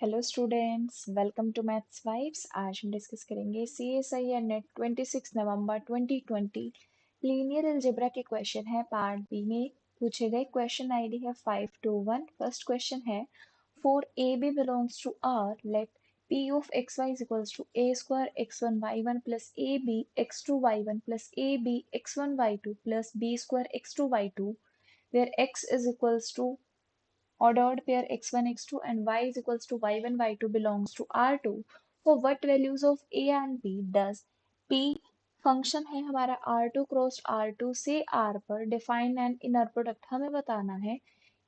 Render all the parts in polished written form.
Hello students, welcome to maths vibes. आज हम discuss करेंगे CSI या नेट 26 नवंबर 2020 लीनियर अलजेब्रा के क्वेश्चन है। पार्ट बी में पूछे गए क्वेश्चन आईडी है 521। फर्स्ट क्वेश्चन है, for a b belongs to R, let P of xy is equals to a square x1 y1 plus ab x2 y1 plus ab x1 y2 plus b square x2 y2, where x is equals to ordered pair x1 x2 and y is equals to y1 y2 belongs to R2, for what values of a and b does p function है हमारा R2 cross R2 से R पर define and inner product हमें बताना है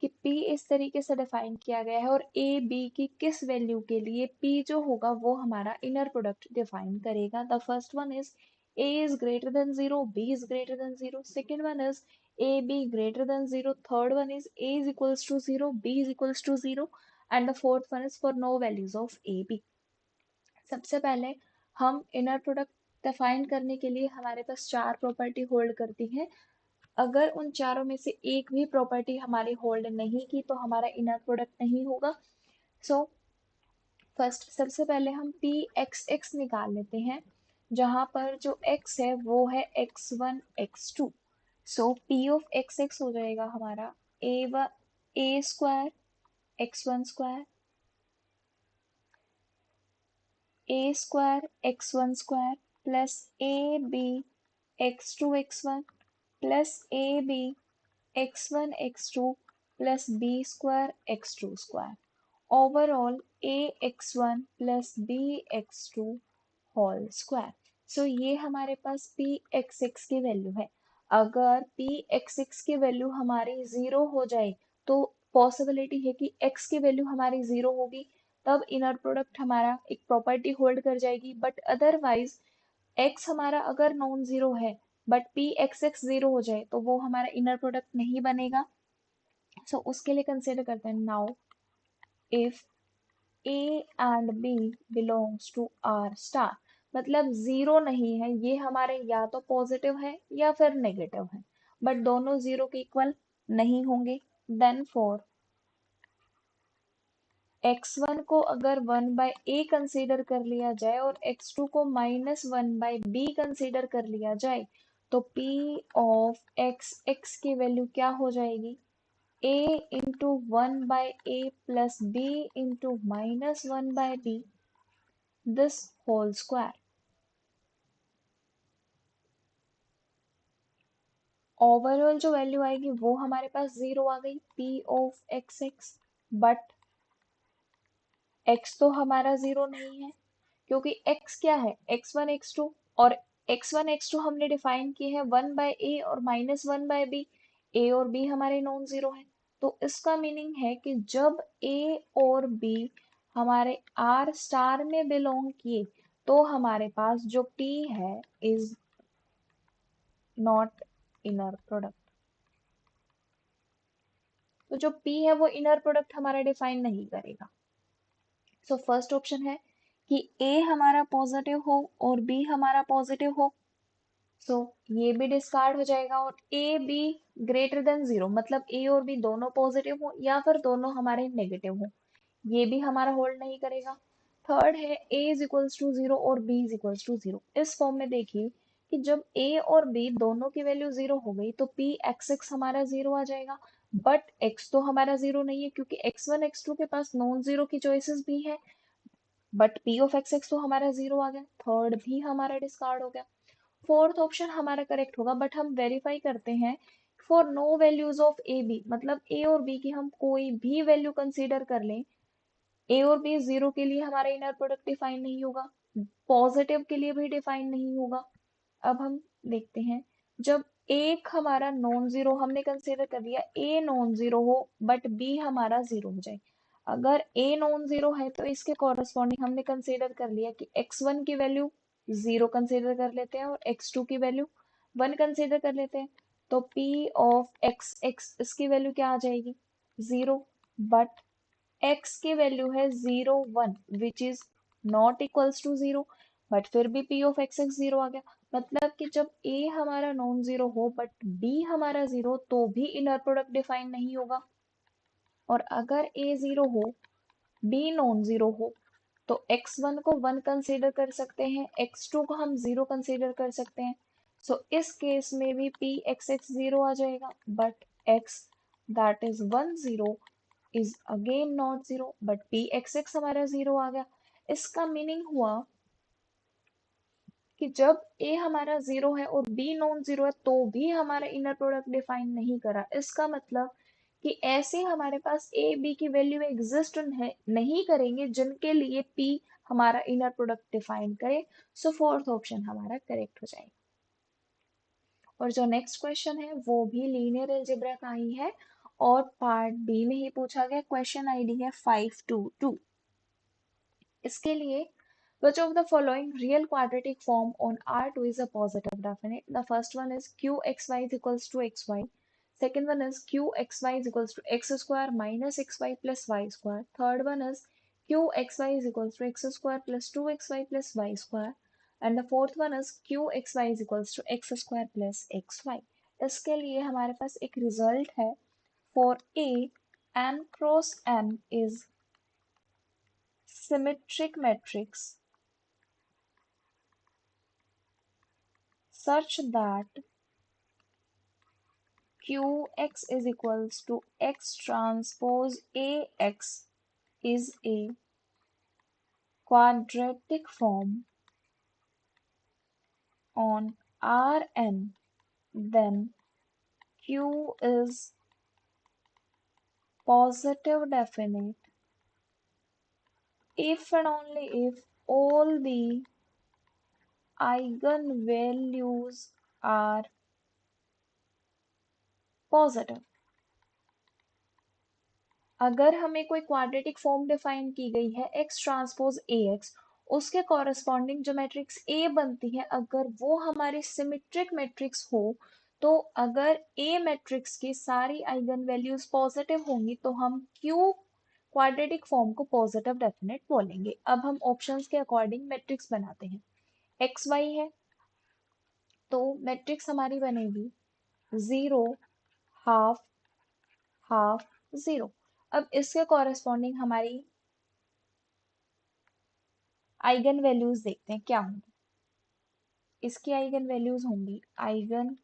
कि P इस तरीके से डिफाइन किया गया है और A B की किस वैल्यू के लिए P जो होगा वो हमारा इनर प्रोडक्ट डिफाइन करेगा। The first one is A is greater than 0, B is greater than 0. Second one is a b greater than 0. Third one is a is equals to 0, b is equals to 0, and the fourth one is for no values of a b. सबसे पहले हम inner product define करने के लिए हमारे पास चार property hold करती हैं। अगर उन चारों में से एक भी प्रॉपर्टी हमारी होल्ड नहीं की तो हमारा इनर प्रोडक्ट नहीं होगा। सो फर्स्ट सबसे पहले हम पी एक्स एक्स निकाल लेते हैं, जहां पर जो x है वो है x1 x2। So p of x x हो जाएगा हमारा a square x1 square, a square x1 square plus a b x2 x1 plus a b x1 x2 plus b square x2 square, overall a x1 plus b x2 whole square. So ये हमारे पास p x x की value है। अगर p x x की value हमारी zero हो जाए तो पॉसिबिलिटी है कि एक्स की वैल्यू हमारी जीरो होगी, तब इनर प्रोडक्ट हमारा एक प्रॉपर्टी होल्ड कर जाएगी। बट अदरवाइज एक्स हमारा अगर नॉन जीरो है but P x x zero हो जाए तो वो हमारा इनर प्रोडक्ट नहीं बनेगा। सो उसके लिए कंसिडर करते हैं, now if A and B belongs to R star, मतलब जीरो नहीं है, ये हमारे या तो पॉजिटिव है या फिर नेगेटिव है, बट दोनों जीरो के इक्वल नहीं होंगे। देन फॉर x1 को अगर 1/a कंसीडर कर लिया जाए और x2 को -1/b कंसीडर कर लिया जाए तो p ऑफ x x की वैल्यू क्या हो जाएगी, a into 1/a plus b into -1/b, this whole square. Overall जो वैल्यू आएगी वो हमारे पास जीरो आ गई, p of x x. But x तो हमारा जीरो नहीं है क्योंकि x क्या है, x1 x2, और x1 x2 हमने डिफाइन किए हैं 1/a और -1/b। a और b हमारे नॉन जीरो है, तो इसका मीनिंग है कि जब a और b हमारे r स्टार में बिलोंग किए तो हमारे पास जो p है इज नॉट इनर प्रोडक्ट। तो जो P है वो इनर प्रोडक्ट हमारा डिफाइन नहीं करेगा। सो फर्स्ट ऑप्शन है कि A हमारा पॉजिटिव हो और B हमारा पॉजिटिव हो। सो ये भी डिस्कार्ड हो जाएगा और A B greater than zero, मतलब A और B दोनों पॉजिटिव हो या फिर दोनों हमारे नेगेटिव हो, ये भी हमारा होल्ड नहीं करेगा। थर्ड है A is equals to zero और B is equals to zero. इस फॉर्म में देखिए कि जब A और B दोनों की वैल्यू जीरो हो गई तो P एक्स एक्स हमारा जीरो आ जाएगा। बट X तो हमारा जीरो नहीं है क्योंकि x1 x2 के पास नॉन जीरो की चॉइसेस भी है, but P of x x तो हमारा जीरो आ गया, थर्ड भी हमारा डिस्कार्ड हो गया। फोर्थ ऑप्शन हमारा करेक्ट होगा, बट हम वेरीफाई करते हैं for no values of a b, मतलब ए और बी की हम कोई भी वैल्यू कंसीडर कर लें, ए और बी जीरो के लिए हमारा इनर प्रोडक्ट डिफाइन नहीं होगा, पॉजिटिव के लिए भी डिफाइन नहीं होगा। अब हम देखते हैं, जब एक हमारा नॉन जीरो हमने कंसीडर कर लिया, ए नॉन जीरो हो बट बी हमारा जीरो हो जाए। अगर ए नॉन जीरो है तो इसके कॉरस्पॉन्डिंग हमने कंसीडर कर लिया कि x1 की वैल्यू जीरो कंसीडर कर लेते हैं और x2 की वैल्यू 1 कंसीडर कर लेते हैं, तो p ऑफ एक्स एक्स इसकी वैल्यू क्या आ जाएगी, जीरो। बट x की वैल्यू है 0 1 which is not equals to zero, but फिर भी p of x x zero आ गया। मतलब कि जब a हमारा नॉन जीरो हो बट b हमारा जीरो तो भी इनर प्रोडक्ट डिफाइन नहीं होगा, और अगर a जीरो हो बी नॉन जीरो हो तो x1 को 1 कंसीडर कर सकते हैं, x2 को हम 0 कंसीडर कर सकते हैं। सो इस केस में भी p x 0 आ जाएगा, but x that is 1 0 is again not zero, but p x हमारा 0 आ गया। इसका मीनिंग हुआ कि जब a हमारा 0 है और b नॉन जीरो है तो भी हमारा इनर प्रोडक्ट डिफाइन नहीं करा। इसका मतलब कि ऐसे हमारे पास a b की वैल्यू एग्जिस्ट है नहीं करेंगे जिनके लिए p हमारा इनर प्रोडक्ट डिफाइन करे। सो फोर्थ ऑप्शन हमारा करेक्ट हो जाएगा। और जो नेक्स्ट क्वेश्चन है वो भी लीनियर अलजेब्रा का ही है और पार्ट बी में ही पूछा गया। क्वेश्चन आईडी है 522। इसके लिए which of the following real quadratic form on R2 is a positive definite? The first one is qxy is equals to xy. Second one is qxy is equals to x square minus xy plus y square. Third one is qxy is equals to x square plus 2xy plus y square. And the fourth one is qxy is equals to x square plus xy. इसके लिए हमारे पास एक result है for A n cross n is symmetric matrix such that Qx is equals to x transpose Ax is a quadratic form on Rn, then Q is positive definite if and only if all the eigenvalues are positive। अगर हमें कोई quadratic form define की गई है x transpose A x, उसके corresponding जो matrix A बनती है अगर वो हमारी सिमेट्रिक मैट्रिक्स हो, तो अगर A मैट्रिक्स की सारी आइगन वैल्यूज पॉजिटिव होंगी तो हम Q क्वाड्रेटिक फॉर्म को पॉजिटिव डेफिनेट बोलेंगे। अब हम ऑप्शंस के अकॉर्डिंग मैट्रिक्स बनाते हैं। एक्स वाई है तो मैट्रिक्स हमारी बनेगी 0 हाफ हाफ 0। अब इसके कॉरस्पॉन्डिंग हमारी आइगन वैल्यूज देखते हैं क्या होंगी। इसकी आइगन वैल्यूज होंगी, आइगन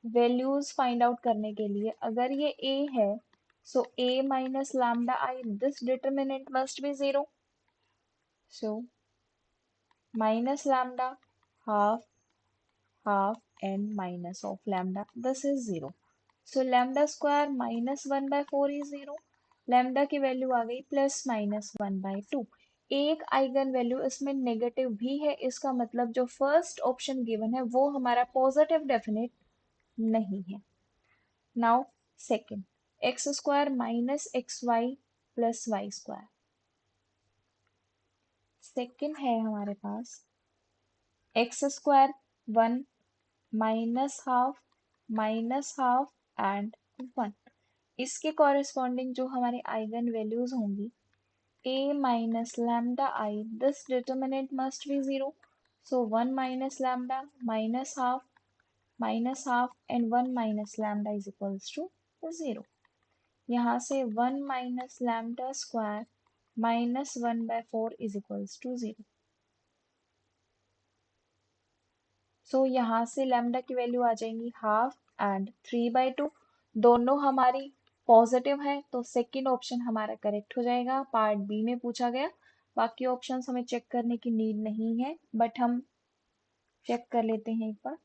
वैल्यूज फाइंड आउट करने के लिए अगर ये a है सो a minus lambda I this determinant must be 0। So minus lambda half half and minus of lambda this is 0। So lambda square minus 1/4 is 0। Lambda की value आ गई plus minus 1/2। एक eigen value इसमें negative भी है, इसका मतलब जो first option given है वो हमारा पॉजिटिव डेफिनेट नहीं है। Now second, x square minus x y plus y square. Second है हमारे पास x square 1 minus half and 1। इसके कॉरेस्पॉन्डिंग जो हमारी आइगन वैल्यूज होंगी a minus lambda I, this determinant must be 0. So 1 minus lambda minus half and 1 minus lambda is equals to 0। यहाँ से 1 minus lambda square minus 1/4 is equals to 0। सो यहाँ से lambda की value आ जाएंगी half and 3/2। दोनों हमारी positive है तो सेकंड ऑप्शन हमारा करेक्ट हो जाएगा। पार्ट बी में पूछा गया, बाकी ऑप्शंस हमें चेक करने की नीड नहीं है, बट हम चेक कर लेते हैं एक बार।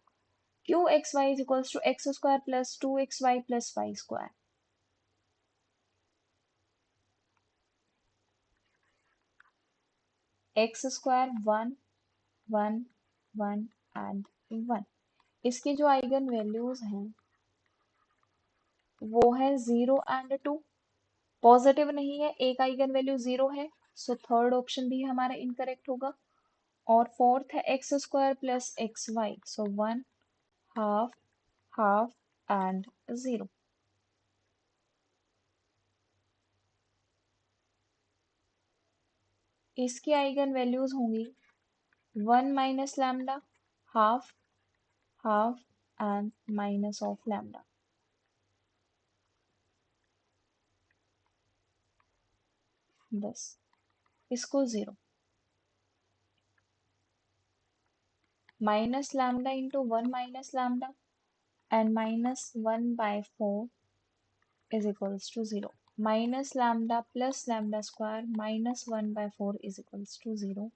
Q x y is equals to x square plus 2xy plus y square. X square 1 1 1 and 1। इसकी जो आइगन वैल्यूज हैं वो है 0 एंड 2। पॉजिटिव नहीं है, एक आइगन वैल्यू 0 है, सो थर्ड ऑप्शन भी हमारा इनकरेक्ट होगा। और फोर्थ है x square plus x y, so 1 half half and 0। इसकी आइगन वैल्यूज होंगी 1 minus lambda half half and minus of lambda. बस इसको 0 minus lambda into 1 minus lambda and minus 1/4 is equals to 0. Minus lambda plus lambda square minus 1/4 is equals to 0.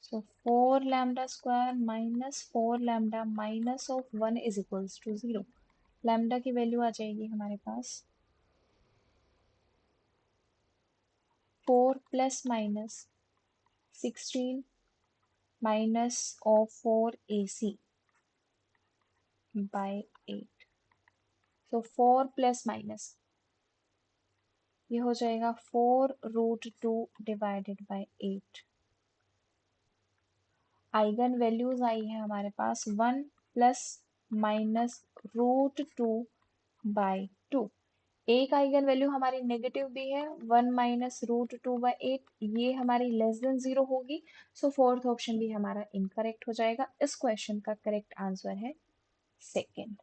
So 4 lambda square minus 4 lambda minus of 1 is equals to 0. Lambda की value आ जाएगी हमारे पास 4 plus minus 16 minus of 4 AC by 8. So 4 plus minus ये हो जाएगा 4√2 divided by 8. Eigen values आई है हमारे पास 1 plus minus √2/2. एक eigen value हमारी नेगेटिव भी है 1 माइनस √2/8, ये हमारी लेस देन 0 होगी. सो फोर्थ ऑप्शन भी हमारा इनकरेक्ट हो जाएगा. इस क्वेश्चन का करेक्ट आंसर है सेकेंड.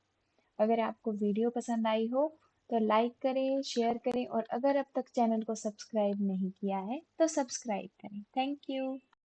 अगर आपको वीडियो पसंद आई हो तो लाइक करें, शेयर करें और अगर अब तक चैनल को सब्सक्राइब नहीं किया है तो सब्सक्राइब करें. Thank you.